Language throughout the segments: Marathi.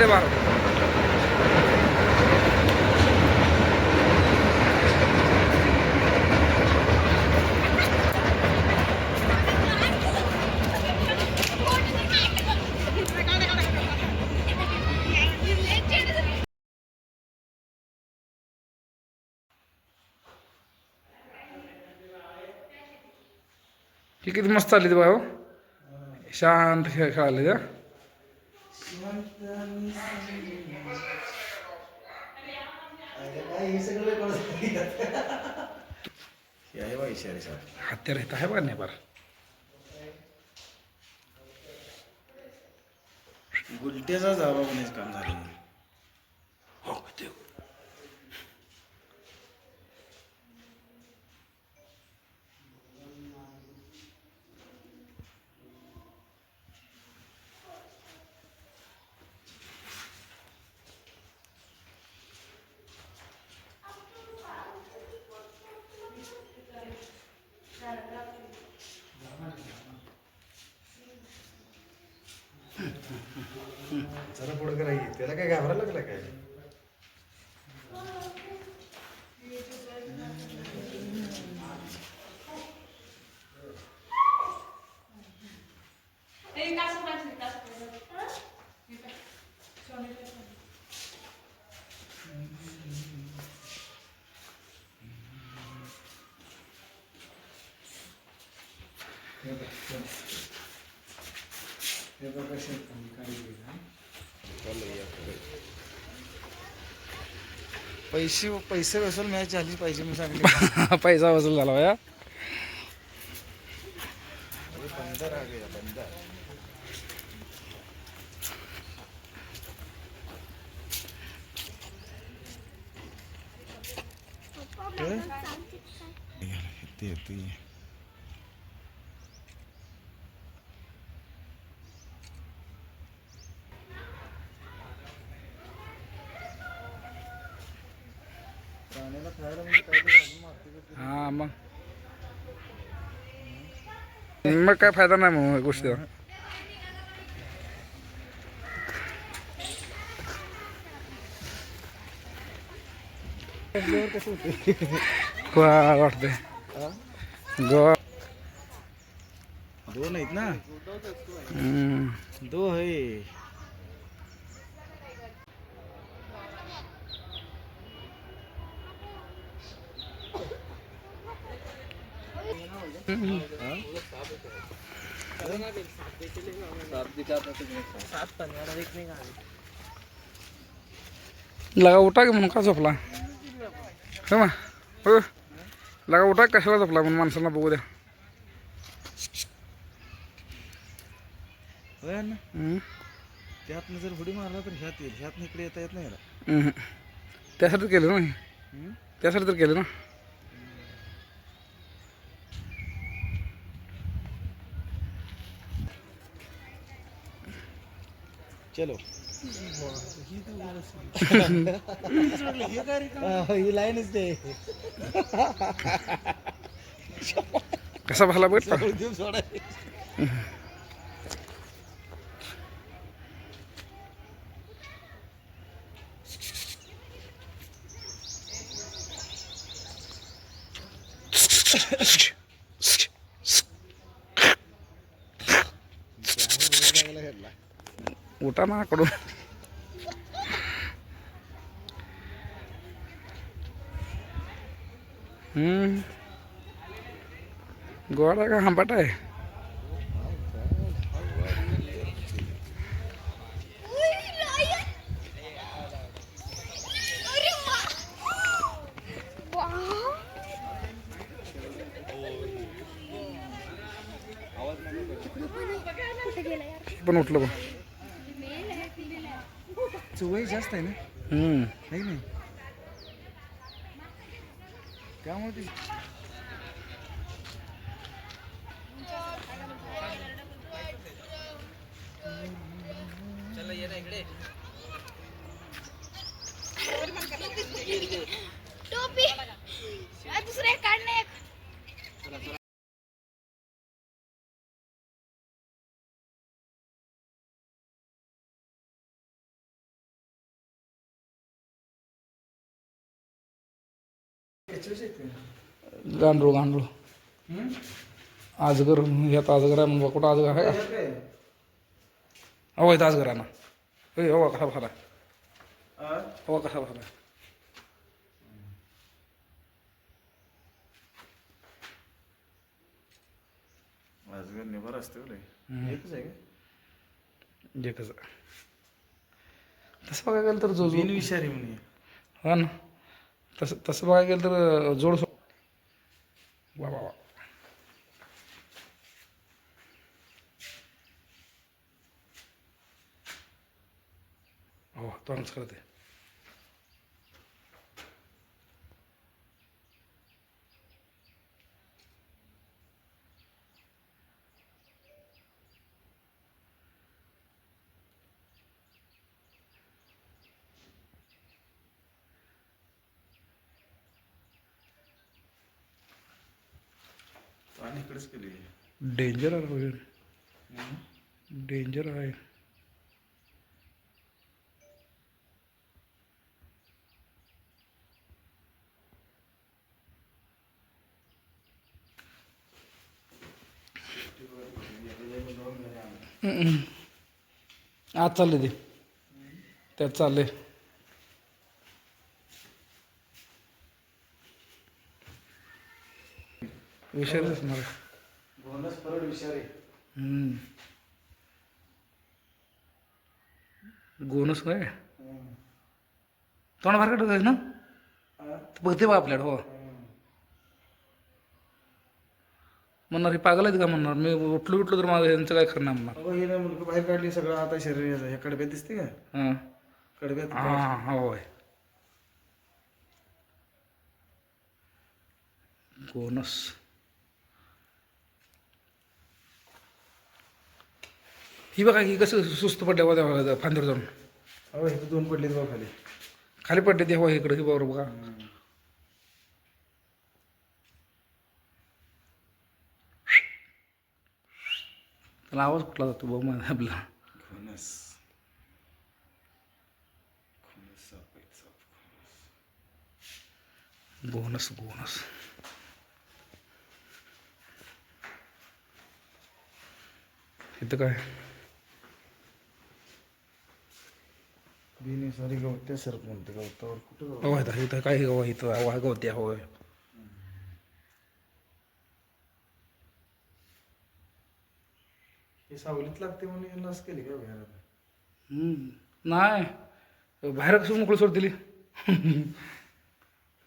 लय बार ही किती मस्त चालली ती बाय शांत खेळायला त्या हत्यार येत आहे बघा नाही बार गुलट्याचा जावा होण्याचं काम झालं. हो ते जरा पुढं करायची त्याला काय घाबरायला लागला काय. पैसे वसूल मॅच झाली पाहिजे मी सांगितलं. पैसा वसूल झाला या बंदर आ गया बंदर. प्राण्याला खायला म्हणजे काय हा मग काय फायदा नाही मग गोष्टीचा कसं होते. वाटतंय गोवा दोन आहेत ना. दो है. लगा उठा की म्हणून का झोपला हो मग हो लगा उठा कशाला झोपला म्हणून माणसांना बघू द्या. होय ना. त्यातनं जर हुडी मारला तर ह्यात येईल. ह्यातनं इकडे येता येत नाही याला. त्यासाठी केलं ना त्यासाठी तर केलं ना. चलो ही लाईनच ते कसा भाला बघ उठा ना कडून गोडा का आंबट आहे. पण उठलं पण वय जास्त आहे ना. नाही त्यामुळे टोपी दुसरे काढणे. ह्याच्याच येते गांडूळ गांडूळ आजगर ह्यात आजगर आहे म्हणून कुठं आजगर आहे का काय हवा इथं आजगर आहे ना हवा कसा बसला हवा कसा बसला आजगर निभार असते एकच आहे का जे कसं तसं बघायला गेलं तर जो जो बिनविषारी म्हणे हा ना तसं तसं बघायला गेलं तर जोड वा वा वा हो तोंडच करते आणि इकडेच केली डेंजर आहे वगैरे डेंजर आहे आज चालले ते त्यात चालले विषयच असणार बोनस परत विषारी गोनस काय तोंड बाहेर काढत ना बघते बा आपल्याला हो म्हणणार हे पागल आहेत का म्हणणार मी उठलो तर माझं यांचं काय करणार म्हणणार अगं हे नाही मुलगा बाहेर काढली सगळं आता शरीर ह्या कडब्यात दिसते का हां कडब्यात हां होय गोनस ही बघा ही कसं सुस्त पडल्या बघा फांदीवर जाऊन अहो हे दोन पडलेत बघ खाली खाली पडले ते हवा इकडे ही बरोबर बघा त्याला आवाज कुठला जातो बघ माझा आपला घनस गोनस गोनस इथं काय बिनी सॉरी गवत्या सरप म्हणते गवतावर कुठं हवा इथं इथं काय हवा इथं हवा गवती हवा हे सावलीत लागते म्हणून यांना असं केली का बाहेर नाही बाहेर कसं मोकळं सोड दिली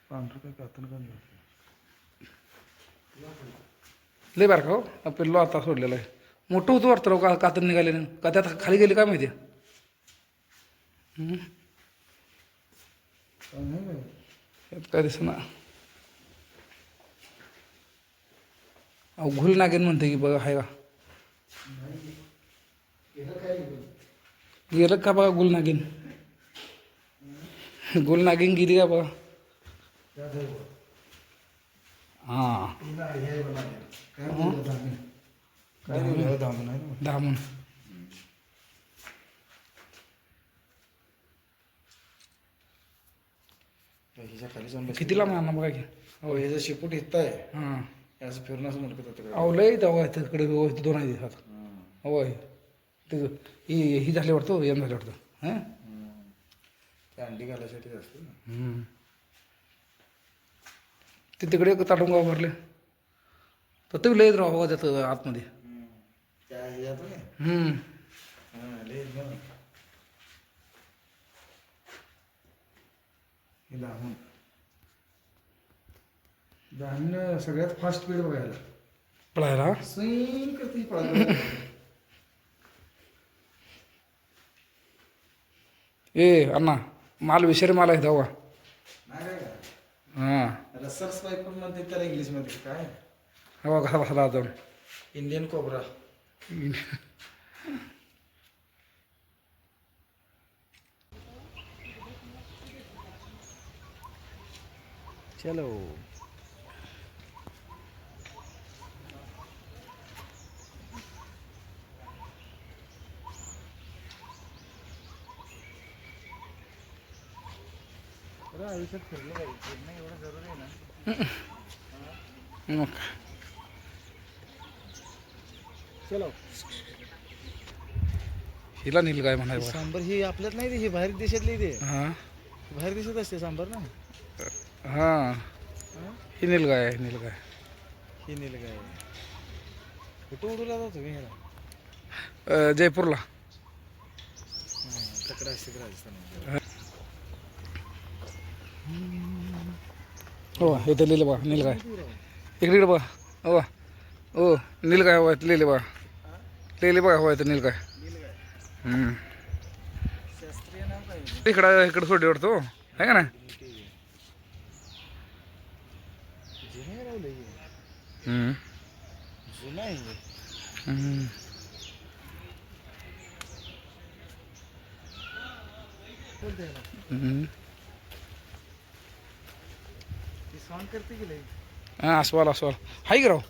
पांढरं काय कातून का लय बार का हो पिल्लो आता सोडलेला आहे मोठं होतं वाटतं राव का कातून निघाले नाही का त्यात खाली गेली काय माहिती यात काय दिसत ना अहो घुल नागेन म्हणते की बघा हाय का गेलं का बघा गुल नागिन गुल नागिन गेली का बघा हां दामून ह्याच्या खाली जाऊन कितीला मारणार बघा की हो ह्याचा शिपूट इथं आहे हां असं फिरणं असं म्हणत होतं अहो लय तेव्हा तिकडे दोन आहे दिवसात होय ते ही झाली वाटतं यम झाली वाटतं हां ते अंडी घालायसाठी असते ना ते तिकडे एक ताटून गाव भरले तर ते लयच राव बघा त्याचं आतमध्ये त्या ह्याच्यात नाही हां लय ना हे दामून दामून सगळ्यात फास्ट स्पीड बघायला पळायला स्विंग करते पळायला ए अण्णा माल विषारी माल आहे धावा नाही काय का हां रसर स्पायपर म्हणते त्याला इंग्लिशमध्ये काय हवा कसा बसला जाऊन इंडियन कोबरा चलो आयुष्यात फिरलं पाहिजे फिरणं एवढं जरुरी आहे ना मग चलो हिला नील गाय म्हणाय बघा. सांबर ही आपल्यात नाही ही बाहेर देशातली ते हां बाहेर देशात असते सांबर ना. हां हा? ही नील गाय आहे नील गाय. ही नील काय कुठं उडवला जातो तुम्ही ह्याला जयपूरला. तकडा असते राजस्थान. हो इथं लिहिलं बघा नील गाय. इकडे इकडे बघा हो हो नील गाय हवा लिहिले बघा लिहिले बघा हवा इथं नील गाय. शास्त्रीय नाव काय इकडं सोडे वाटतो आहे का ना. जुनं रावलं हम्म. जुनं आहे हम्म. बोलते ना हम्म. ती सॉंग करते की लई हां अस्वाल अस्वाल हाय की राव.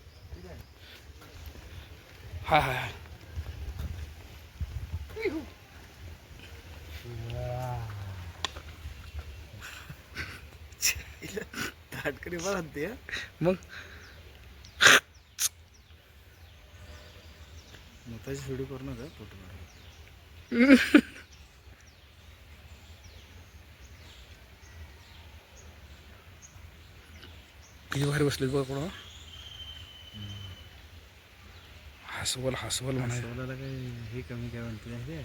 हाय हाय हाय ताटकरी बघा ते मग मोताची व्हिडिओ करू नका फोटो काढा. किती भारी बसले बघ कोणा. हसवल हसवल म्हणाय सोलाला काय हे कमी काय म्हणते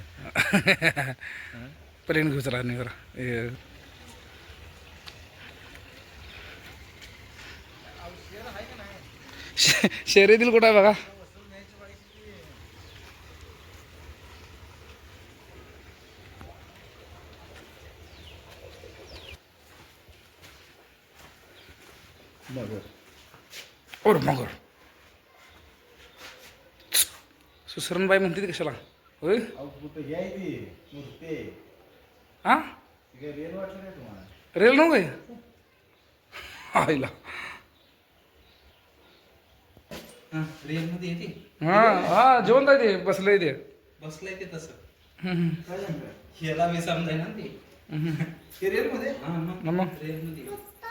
प्लेन घेऊ चला नाही करा शर्यतील कुठं आहे बघा. और मगर सुसरणबाई म्हणते ती कशाला होय हां रेल वाटलं नाही तुम्हाला रेल नव्ह काय आईला रेलमध्ये येते हां हां जेवण आहे ते बसलंय ते. बसलंय ते तसं हम्म. काय सांगता ह्याला मी समजाय ना ते हम्म. ते रेलमध्ये हा मग रेलमध्ये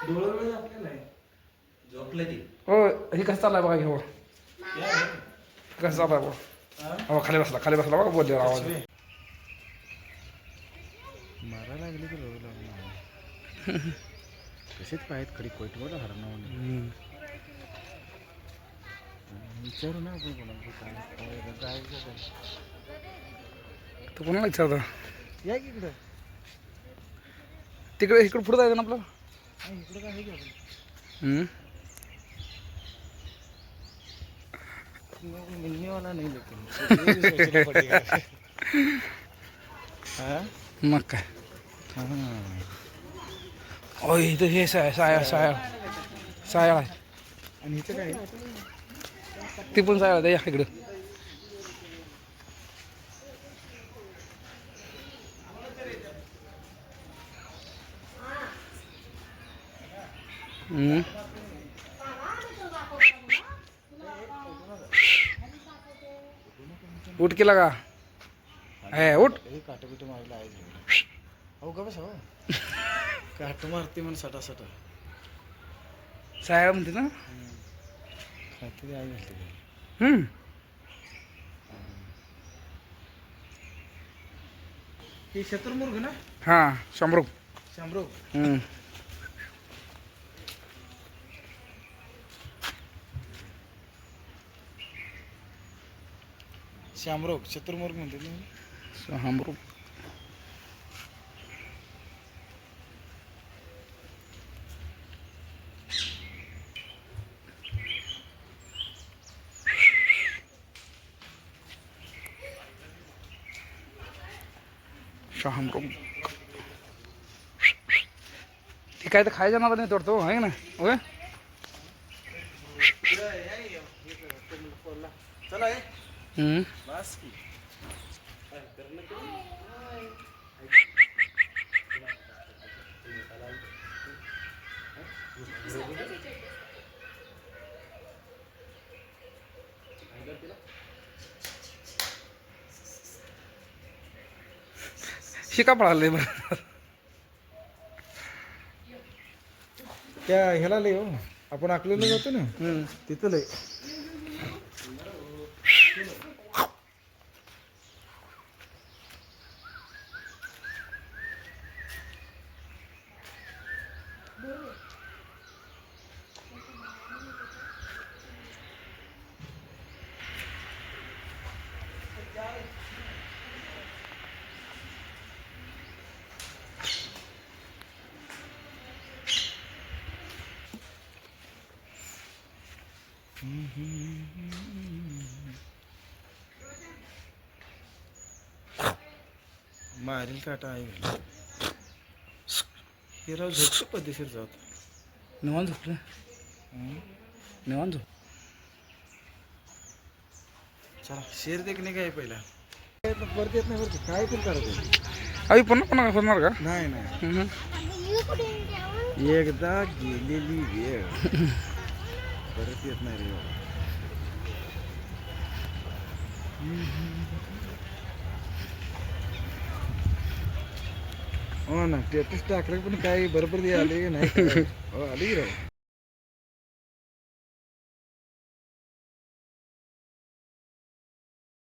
डोळं वेळ आपल्याला आहे झोपलं ते हो हे कसं चाललाय बघा घेऊ कसं चाललाय बघा. हो खाली बसला बघा बोलले आवाज. मारायला लागली की रोग लागला कसेच पाहिजेत खडी कोयटवाला हरणं विचारू ना आपण कोणाला काय तू कोणाला विचारता या की इकडं तिकडे इकडे पुढे जायचं ना आपलं. इकडं काय आहे की आपण मिलने वाला नहीं लेकिन हाँ मग काय हाँ ओ इथं हे साया आहे आणि इथं काय ती पण साया आहे या इकडं. उठ केला का है उठ काट बिट मारला आहे हो का बस हो काट मारते म्हणून सटा सटा साया म्हणते ना. काहीतरी आई घालते हे शत्रुमुर्ग ना हां शंभर. शामरोग शामरोग शत्रुमुर्ग म्हणते ना शंभर. शंभर ती काय तर खायच्या नाला नाही तोडतो आहे ना ओके. चला हम्म. बस की शिका पळाले बरं त्या ह्याला लय हो आपण अकलेला जातो ना हम्म. तिथं लय मारील काटा आहे हिराव झोपतो पद्धतशीर जात निवांत झोपलं निवांत झोप चला शेर देखणे काय पहिला परत येत नाही बरं काय पण करत आई पुन्हा पुन्हा होणार का नाही नाही हम्म. You couldn't get one. एकदा गेलेली वेळ परत येत नाही रे बाबा. हो ना स्टेटस टाकलं पण काही बरोबर आले नाही हो आली राव